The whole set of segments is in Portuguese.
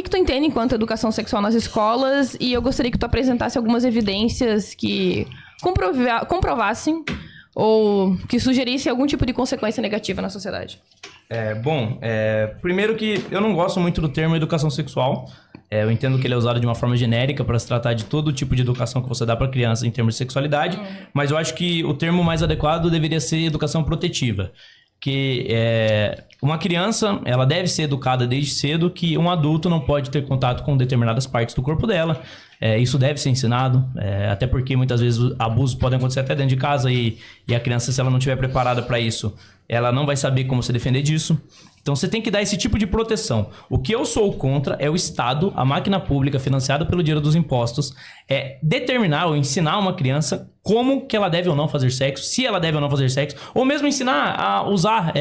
que tu entende enquanto educação sexual nas escolas? E eu gostaria que tu apresentasse algumas evidências que comprovassem ou que sugerissem algum tipo de consequência negativa na sociedade. Primeiro que eu não gosto muito do termo educação sexual. Eu entendo que ele é usado de uma forma genérica para se tratar de todo tipo de educação que você dá para criança em termos de sexualidade, mas eu acho que o termo mais adequado deveria ser educação protetiva. Que uma criança, ela deve ser educada desde cedo que um adulto não pode ter contato com determinadas partes do corpo dela. Isso deve ser ensinado, até porque muitas vezes abusos podem acontecer até dentro de casa e a criança, se ela não estiver preparada para isso, ela não vai saber como se defender disso. Então você tem que dar esse tipo de proteção. O que eu sou contra é o Estado, a máquina pública financiada pelo dinheiro dos impostos, determinar ou ensinar uma criança como que ela deve ou não fazer sexo, se ela deve ou não fazer sexo, ou mesmo ensinar a usar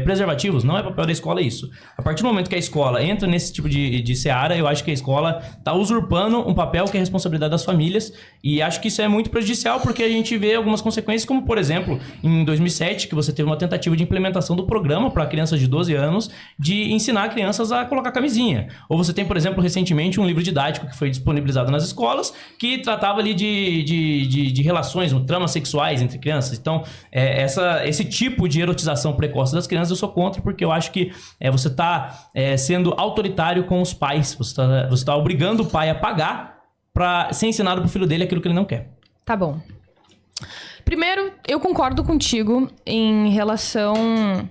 preservativos. Não é papel da escola isso. A partir do momento que a escola entra nesse tipo de seara, eu acho que a escola está usurpando um papel que é responsabilidade das famílias, e acho que isso é muito prejudicial porque a gente vê algumas consequências, como por exemplo, em 2007, que você teve uma tentativa de implementação do programa para crianças de 12 anos de ensinar crianças a colocar camisinha. Ou você tem, por exemplo, recentemente um livro didático que foi disponibilizado nas escolas que tratava ali de relações, tramas sexuais entre crianças. Então, esse tipo de erotização precoce das crianças eu sou contra, porque eu acho que você está sendo autoritário com os pais. Você tá obrigando o pai a pagar para ser ensinado pro filho dele aquilo que ele não quer. Tá bom. Primeiro, eu concordo contigo em relação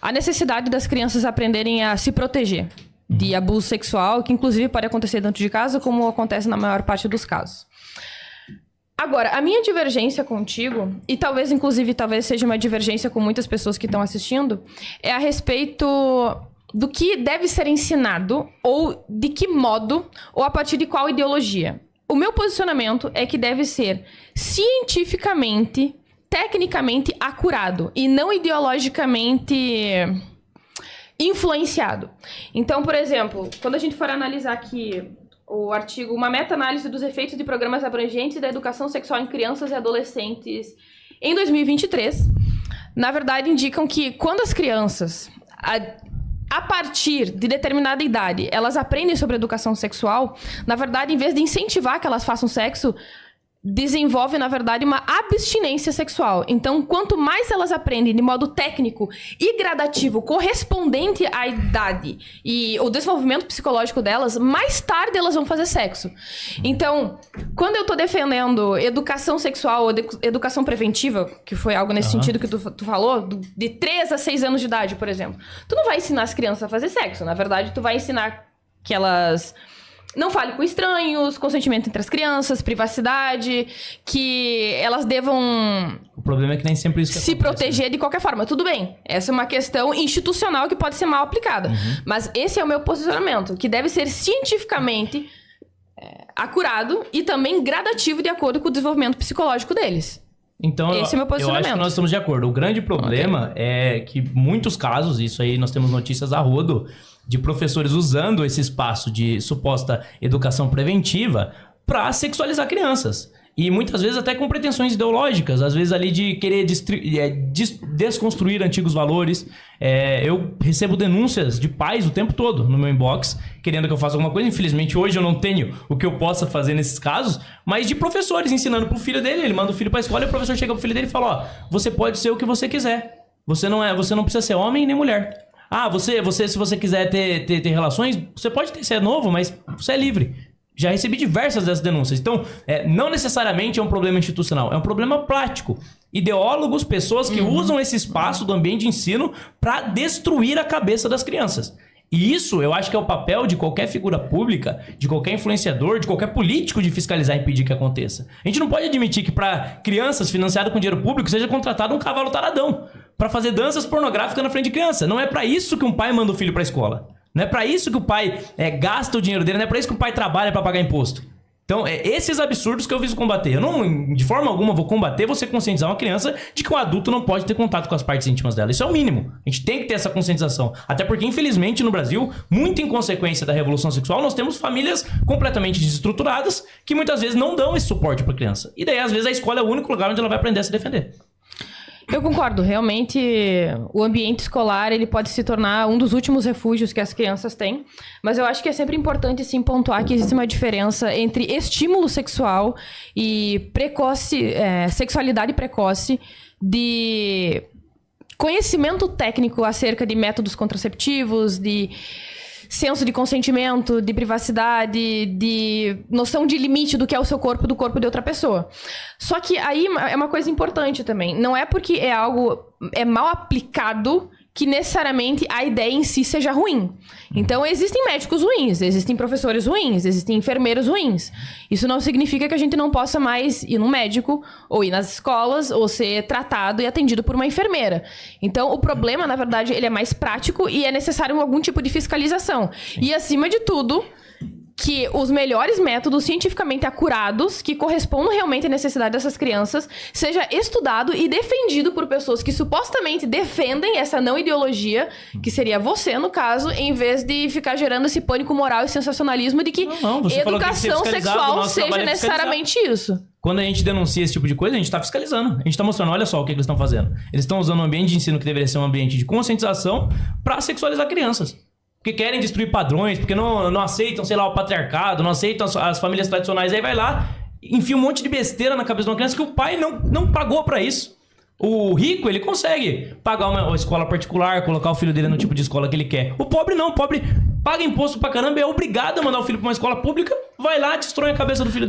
à necessidade das crianças aprenderem a se proteger de abuso sexual, que inclusive pode acontecer dentro de casa, como acontece na maior parte dos casos. Agora, a minha divergência contigo, e talvez seja uma divergência com muitas pessoas que estão assistindo, é a respeito do que deve ser ensinado, ou de que modo, ou a partir de qual ideologia. O meu posicionamento é que deve ser cientificamente, tecnicamente acurado, e não ideologicamente influenciado. Então, por exemplo, quando a gente for analisar aqui o artigo, uma meta-análise dos efeitos de programas abrangentes da educação sexual em crianças e adolescentes em 2023, na verdade indicam que quando as crianças, a partir de determinada idade, elas aprendem sobre educação sexual, na verdade, em vez de incentivar que elas façam sexo, desenvolve, na verdade, uma abstinência sexual. Então, quanto mais elas aprendem de modo técnico e gradativo, correspondente à idade e o desenvolvimento psicológico delas, mais tarde elas vão fazer sexo. Então, quando eu tô defendendo educação sexual ou educação preventiva, que foi algo nesse sentido que tu falou, de 3 a 6 anos de idade, por exemplo, tu não vai ensinar as crianças a fazer sexo. Na verdade, tu vai ensinar que elas não falem com estranhos, consentimento entre as crianças, privacidade, que elas devam... O problema é que nem sempre isso que se acontece, proteger de qualquer forma. Tudo bem, essa é uma questão institucional que pode ser mal aplicada. Mas esse é o meu posicionamento, que deve ser cientificamente acurado e também gradativo de acordo com o desenvolvimento psicológico deles. Então, esse é o meu posicionamento. Eu acho que nós estamos de acordo. O grande problema é que muitos casos, isso aí nós temos notícias a rodo, de professores usando esse espaço de suposta educação preventiva para sexualizar crianças. E muitas vezes até com pretensões ideológicas, às vezes ali de querer desconstruir antigos valores. Eu recebo denúncias de pais o tempo todo no meu inbox, querendo que eu faça alguma coisa. Infelizmente hoje eu não tenho o que eu possa fazer nesses casos, mas de professores ensinando pro filho dele. Ele manda o filho pra escola e o professor chega pro filho dele e fala: ó, você pode ser o que você quiser. Você não precisa ser homem nem mulher. Ah, se você quiser ter relações, você pode ter, você é novo, mas você é livre. Já recebi diversas dessas denúncias. Então, não necessariamente é um problema institucional, é um problema prático. Ideólogos, pessoas que usam esse espaço do ambiente de ensino para destruir a cabeça das crianças. E isso, eu acho que é o papel de qualquer figura pública, de qualquer influenciador, de qualquer político de fiscalizar e impedir que aconteça. A gente não pode admitir que para crianças financiadas com dinheiro público seja contratado um cavalo taradão para fazer danças pornográficas na frente de criança. Não é para isso que um pai manda o filho para a escola. Não é para isso que o pai gasta o dinheiro dele, não é para isso que o pai trabalha para pagar imposto. Então, esses absurdos que eu viso combater. Eu não, de forma alguma, vou combater você conscientizar uma criança de que o adulto não pode ter contato com as partes íntimas dela. Isso é o mínimo. A gente tem que ter essa conscientização. Até porque, infelizmente, no Brasil, muito em consequência da revolução sexual, nós temos famílias completamente desestruturadas que muitas vezes não dão esse suporte para a criança. E daí, às vezes, a escola é o único lugar onde ela vai aprender a se defender. Eu concordo, realmente o ambiente escolar ele pode se tornar um dos últimos refúgios que as crianças têm, mas eu acho que é sempre importante sim pontuar que existe uma diferença entre estímulo sexual e sexualidade precoce, de conhecimento técnico acerca de métodos contraceptivos, de senso de consentimento, de privacidade, de noção de limite do que é o seu corpo do corpo de outra pessoa. Só que aí é uma coisa importante também. Não é porque é mal aplicado que necessariamente a ideia em si seja ruim. Então, existem médicos ruins, existem professores ruins, existem enfermeiros ruins. Isso não significa que a gente não possa mais ir no médico, ou ir nas escolas, ou ser tratado e atendido por uma enfermeira. Então, o problema, na verdade, ele é mais prático e é necessário algum tipo de fiscalização. E, acima de tudo, que os melhores métodos cientificamente acurados, que correspondam realmente à necessidade dessas crianças, seja estudado e defendido por pessoas que supostamente defendem essa não ideologia, que seria você, no caso, em vez de ficar gerando esse pânico moral e sensacionalismo de que educação sexual seja necessariamente isso. Quando a gente denuncia esse tipo de coisa, a gente tá fiscalizando. A gente tá mostrando, olha só o que eles estão fazendo. Eles estão usando um ambiente de ensino que deveria ser um ambiente de conscientização para sexualizar crianças. Porque querem destruir padrões, porque não aceitam, sei lá, o patriarcado, não aceitam as famílias tradicionais. Aí vai lá, enfia um monte de besteira na cabeça de uma criança que o pai não pagou pra isso. O rico, ele consegue pagar uma escola particular, colocar o filho dele no tipo de escola que ele quer. O pobre não, o pobre paga imposto pra caramba, é obrigado a mandar o filho pra uma escola pública, vai lá, destrói a cabeça do filho dele.